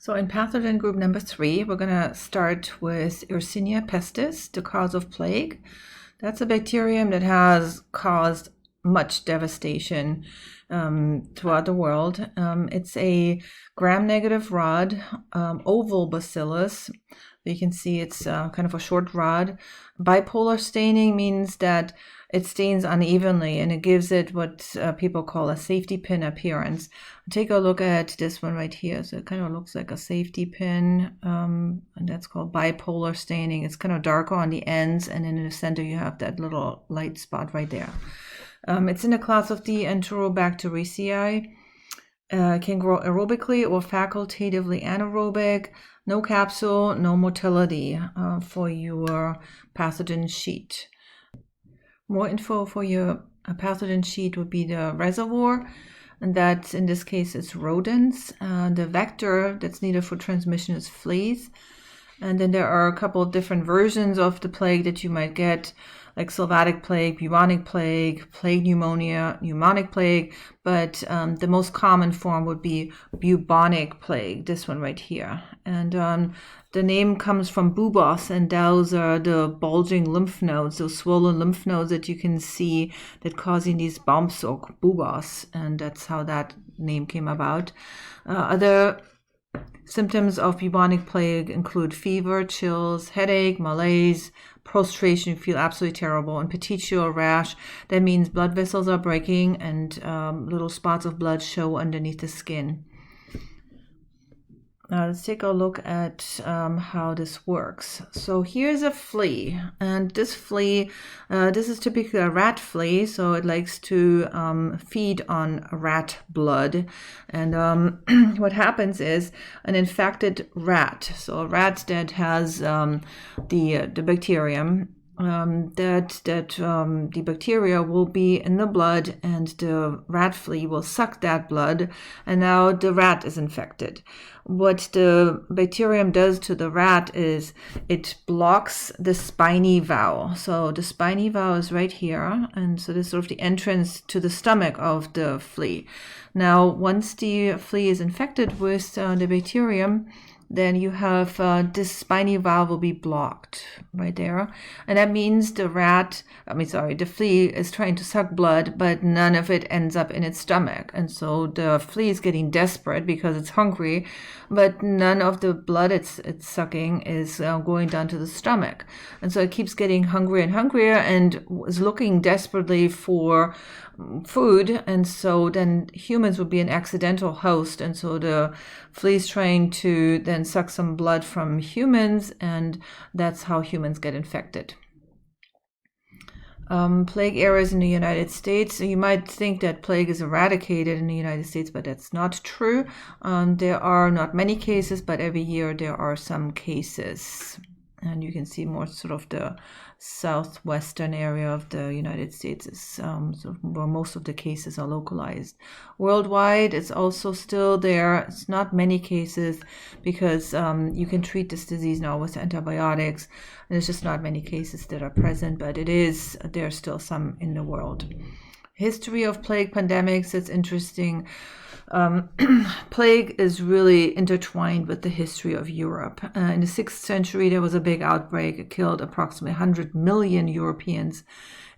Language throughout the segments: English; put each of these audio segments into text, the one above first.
So in pathogen group number 3, we're going to start with Yersinia pestis, the cause of plague. That's a bacterium that has caused much devastation throughout the world. It's a gram-negative rod, oval bacillus. You can see it's kind of a short rod. Bipolar staining means that it stains unevenly and it gives it what people call a safety pin appearance. Take a look at this one right here. So it kind of looks like a safety pin, and that's called bipolar staining. It's kind of darker on the ends, and then in the center you have that little light spot right there. It's in the class of the Enterobacteriaceae. Can grow aerobically or facultatively anaerobic. No capsule, no motility for your pathogen sheet. More info for your pathogen sheet would be the reservoir, and that in this case is rodents. The vector that's needed for transmission is fleas. And then there are a couple of different versions of the plague that you might get, like sylvatic plague, bubonic plague, plague pneumonia, pneumonic plague, but the most common form would be bubonic plague, this one right here. And the name comes from bubos, and those are the bulging lymph nodes, those swollen lymph nodes that you can see that causing these bumps or bubos, and that's how that name came about. Other symptoms of bubonic plague include fever, chills, headache, malaise, prostration. You feel absolutely terrible, and petechial rash. That means blood vessels are breaking and little spots of blood show underneath the skin. Now let's take a look at how this works. So here's a flea, and this flea, this is typically a rat flea, so it likes to feed on rat blood. And what happens is an infected rat, so a rat that has the bacterium, the bacteria will be in the blood, and the rat flea will suck that blood, and now the rat is infected. What the bacterium does to the rat is it blocks the spiny valve. So the spiny valve is right here, and so this is sort of the entrance to the stomach of the flea. Now, once the flea is infected with the bacterium, then you have this spiny valve will be blocked right there. And that means the flea is trying to suck blood, but none of it ends up in its stomach. And so the flea is getting desperate because it's hungry, but none of the blood it's sucking is going down to the stomach. And so it keeps getting hungrier and hungrier and is looking desperately for food, and so then humans would be an accidental host, and so the flea is trying to then suck some blood from humans, and that's how humans get infected. Plague areas in the United States. You might think that plague is eradicated in the United States, but that's not true. There are not many cases, but every year there are some cases. And you can see more sort of the southwestern area of the United States is sort of where most of the cases are localized. Worldwide, it's also still there. It's not many cases because you can treat this disease now with antibiotics, and there's just not many cases that are present, but there's still some in the world. History of plague pandemics, it's interesting. Plague is really intertwined with the history of Europe. In the 6th century, there was a big outbreak. It killed approximately 100 million Europeans.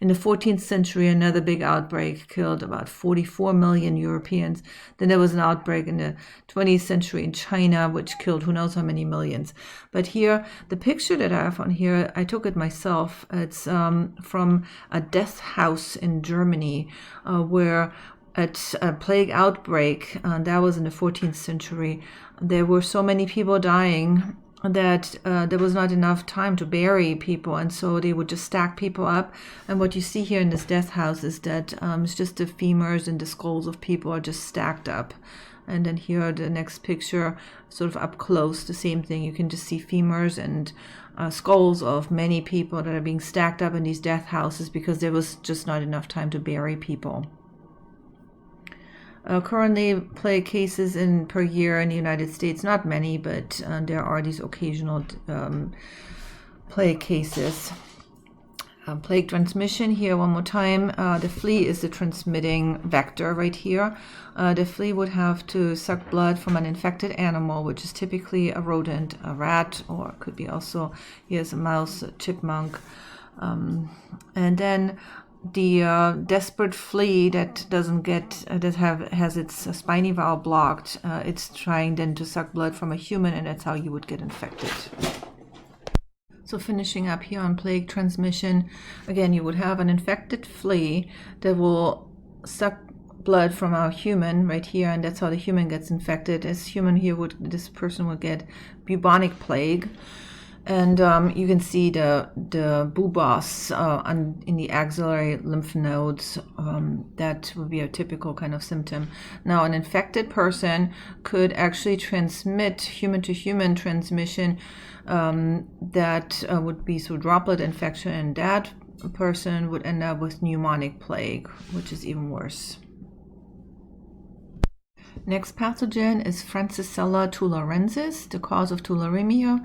In the 14th century, another big outbreak killed about 44 million Europeans. Then there was an outbreak in the 20th century in China, which killed who knows how many millions. But here, the picture that I have on here, I took it myself. It's from a death house in Germany, where at a plague outbreak, that was in the 14th century, there were so many people dying that there was not enough time to bury people, and so they would just stack people up. And what you see here in this death house is that it's just the femurs and the skulls of people are just stacked up. And then here, the next picture, sort of up close, the same thing. You can just see femurs and skulls of many people that are being stacked up in these death houses because there was just not enough time to bury people. Currently, plague cases per year in the United States, not many, but there are these occasional plague cases. Plague transmission here one more time. The flea is the transmitting vector right here. The flea would have to suck blood from an infected animal, which is typically a rodent, a rat, or it could be also, here's a mouse, a chipmunk. And then the desperate flea that doesn't get, has its spiny valve blocked, it's trying then to suck blood from a human, and that's how you would get infected. So finishing up here on plague transmission, again, you would have an infected flea that will suck blood from our human right here, and that's how the human gets infected. This person would get bubonic plague. And you can see the buboes in the axillary lymph nodes. That would be a typical kind of symptom. Now, an infected person could actually transmit human-to-human transmission. That would be through droplet infection, and that person would end up with pneumonic plague, which is even worse. Next pathogen is Francisella tularensis, the cause of tularemia.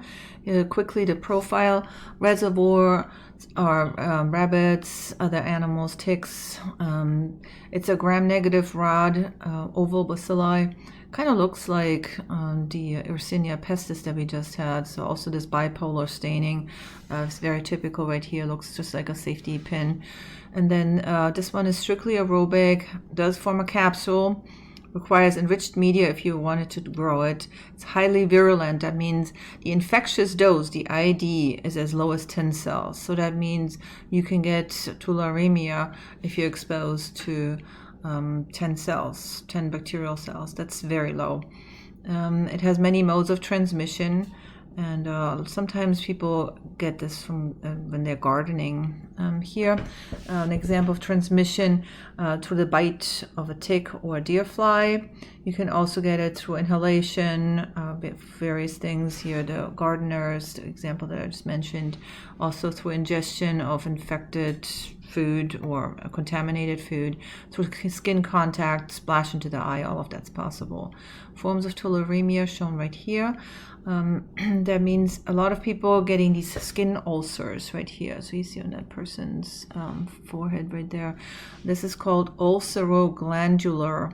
Quickly, the profile: reservoir are rabbits, other animals, ticks. It's a gram-negative rod, oval bacilli. Kind of looks like the Yersinia pestis that we just had. So also this bipolar staining. It's very typical right here. Looks just like a safety pin. And then this one is strictly aerobic, does form a capsule. Requires enriched media if you wanted to grow it. It's highly virulent. That means the infectious dose, the ID, is as low as 10 cells. So that means you can get tularemia if you're exposed to 10 cells, 10 bacterial cells. That's very low. It has many modes of transmission, and sometimes people get this from when they're gardening. Here, an example of transmission through the bite of a tick or a deer fly. You can also get it through inhalation, various things here, the gardeners, the example that I just mentioned, also through ingestion of infected food or contaminated food, through skin contact, splash into the eye, all of that's possible. Forms of tularemia shown right here. That means a lot of people getting these skin ulcers right here. So you see on that person's forehead right there. This is called ulceroglandular.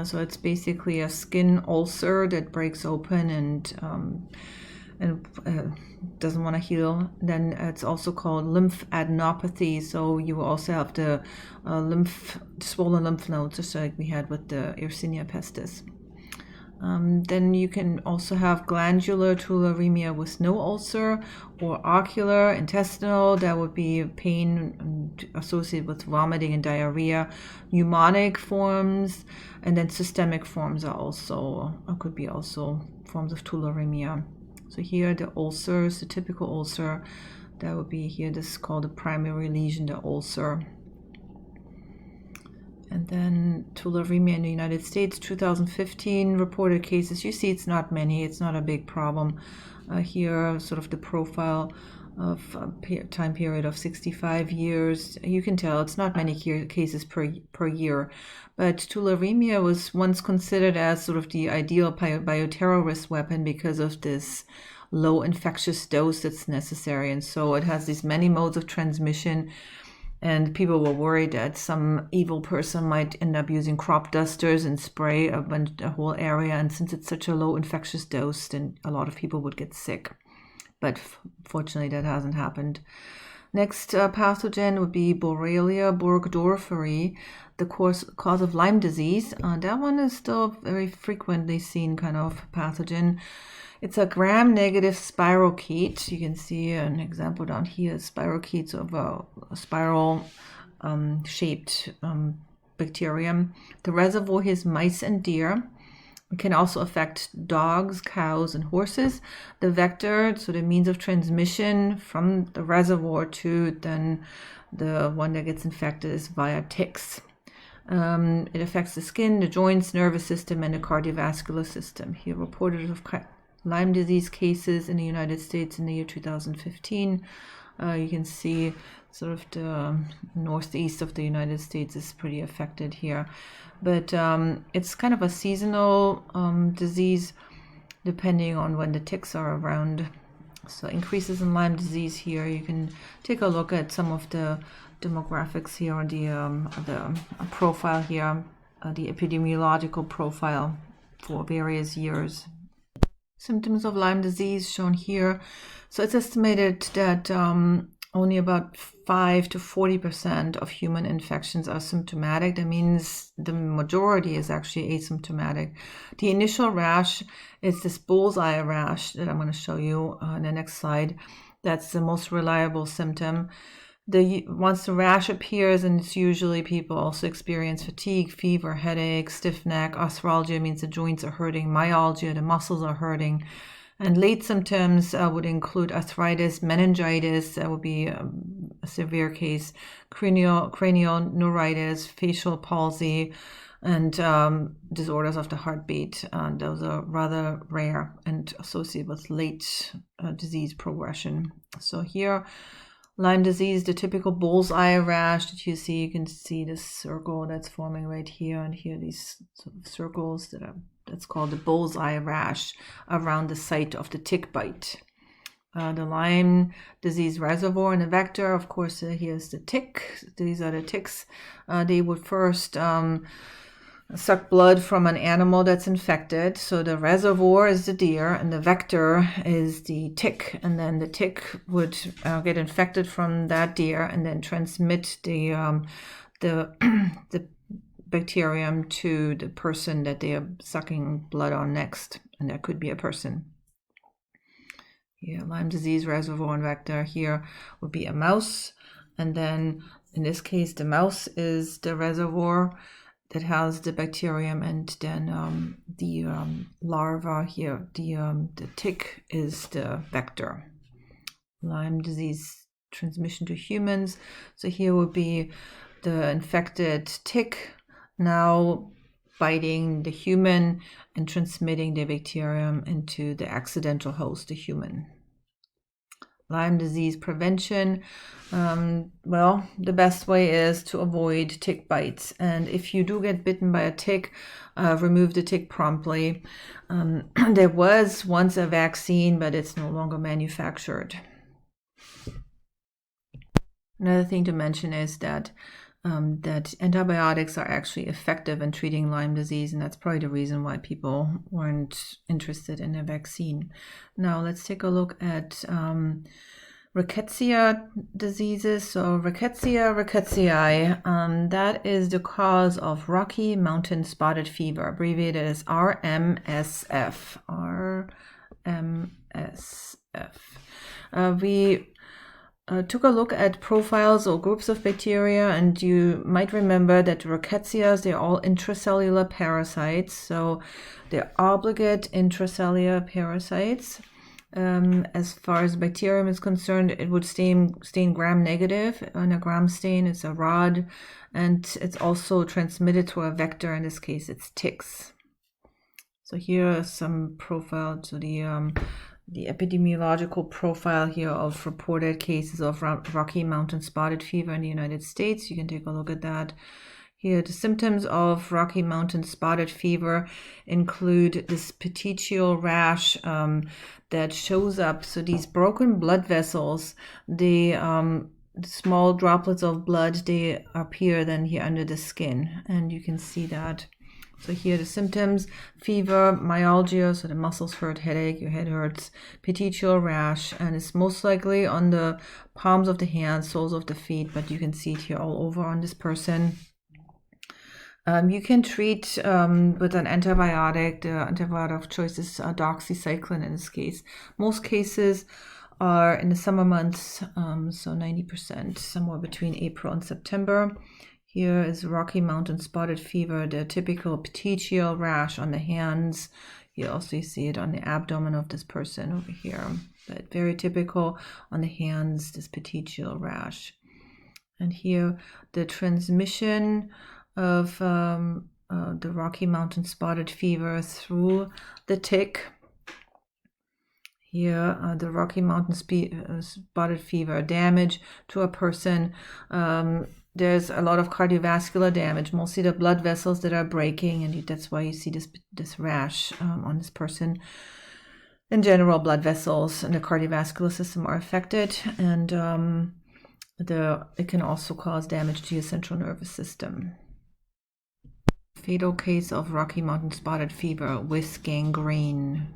So it's basically a skin ulcer that breaks open and doesn't want to heal. Then it's also called lymphadenopathy. So you will also have the swollen lymph nodes, just like we had with the Yersinia pestis. Then you can also have glandular tularemia with no ulcer, or ocular, intestinal. That would be pain associated with vomiting and diarrhea. Pneumonic forms, and then systemic forms could be also forms of tularemia. So here the ulcers, the typical ulcer, that would be here. This is called the primary lesion, the ulcer. And then tularemia in the United States, 2015 reported cases. You see, it's not many. It's not a big problem. Here, sort of the profile of a time period of 65 years. You can tell it's not many cases per year. But tularemia was once considered as sort of the ideal bioterrorist weapon because of this low infectious dose that's necessary. And so it has these many modes of transmission. And people were worried that some evil person might end up using crop dusters and spray a whole area. And since it's such a low infectious dose, then a lot of people would get sick. But fortunately, that hasn't happened. Next pathogen would be Borrelia burgdorferi, the cause of Lyme disease. That one is still very frequently seen kind of pathogen. It's a gram-negative spirochete. You can see an example down here, spirochetes of a spiral-shaped bacterium. The reservoir is mice and deer. It can also affect dogs, cows, and horses. The vector, so the means of transmission from the reservoir to then the one that gets infected, is via ticks. It affects the skin, the joints, nervous system, and the cardiovascular system. Here reported of Lyme disease cases in the United States in the year 2015. You can see sort of the northeast of the United States is pretty affected here. But it's kind of a seasonal disease depending on when the ticks are around. So increases in Lyme disease here. You can take a look at some of the demographics here, or the profile here, the epidemiological profile for various years. Symptoms of Lyme disease shown here. So it's estimated that only about 5 to 40% of human infections are symptomatic. That means the majority is actually asymptomatic. The initial rash is this bullseye rash that I'm going to show you on the next slide. That's the most reliable symptom. Once the rash appears, and it's usually people also experience fatigue, fever, headache, stiff neck. Arthralgia means the joints are hurting. Myalgia, the muscles are hurting. And late symptoms would include arthritis, meningitis, that would be a severe case, cranial neuritis, facial palsy, and disorders of the heartbeat. Those are rather rare and associated with late disease progression. So here, Lyme disease, the typical bullseye rash that you see. You can see this circle that's forming right here, and here these sort of circles that's called the bullseye rash around the site of the tick bite. The Lyme disease reservoir and the vector, of course, here's the tick. These are the ticks. They would first suck blood from an animal that's infected. So the reservoir is the deer and the vector is the tick, and then the tick would get infected from that deer and then transmit the bacterium to the person that they are sucking blood on next, and that could be a person. Here, Lyme disease reservoir and vector here would be a mouse, and then in this case the mouse is the reservoir that has the bacterium, and then the larva here, the tick is the vector. Lyme disease transmission to humans. So here would be the infected tick now biting the human and transmitting the bacterium into the accidental host, the human. Lyme disease prevention. Well, the best way is to avoid tick bites. And if you do get bitten by a tick, remove the tick promptly. There was once a vaccine, but it's no longer manufactured. Another thing to mention is that antibiotics are actually effective in treating Lyme disease, and that's probably the reason why people weren't interested in a vaccine. Now let's take a look at rickettsia diseases. So rickettsia, that is the cause of Rocky Mountain Spotted Fever, abbreviated as RMSF. We took a look at profiles or groups of bacteria, and you might remember that rickettsias, they're all intracellular parasites. So they're obligate intracellular parasites. As far as bacterium is concerned, it would stain gram-negative. On a gram stain, it's a rod, and it's also transmitted through a vector. In this case, it's ticks. So here are some profile to the epidemiological profile here of reported cases of Rocky Mountain Spotted Fever in the United States. You can take a look at that. Here, the symptoms of Rocky Mountain Spotted Fever include this petechial rash that shows up. So these broken blood vessels, the small droplets of blood, they appear then here under the skin, and you can see that. So here the symptoms: fever, myalgia, so the muscles hurt, headache, your head hurts, petechial rash, and it's most likely on the palms of the hands, soles of the feet, but you can see it here all over on this person. You can treat with an antibiotic. The antibiotic of choice is doxycycline in this case. Most cases are in the summer months, so 90%, somewhere between April and September. Here is Rocky Mountain Spotted Fever, the typical petechial rash on the hands. You also see it on the abdomen of this person over here, but very typical on the hands, this petechial rash. And here the transmission of the Rocky Mountain Spotted Fever through the tick. Here, the Rocky Mountain Spotted Fever damage to a person. There's a lot of cardiovascular damage, mostly the blood vessels that are breaking, and that's why you see this rash on this person. in general, blood vessels and the cardiovascular system are affected, and it can also cause damage to your central nervous system. Fatal case of Rocky Mountain spotted fever with gangrene.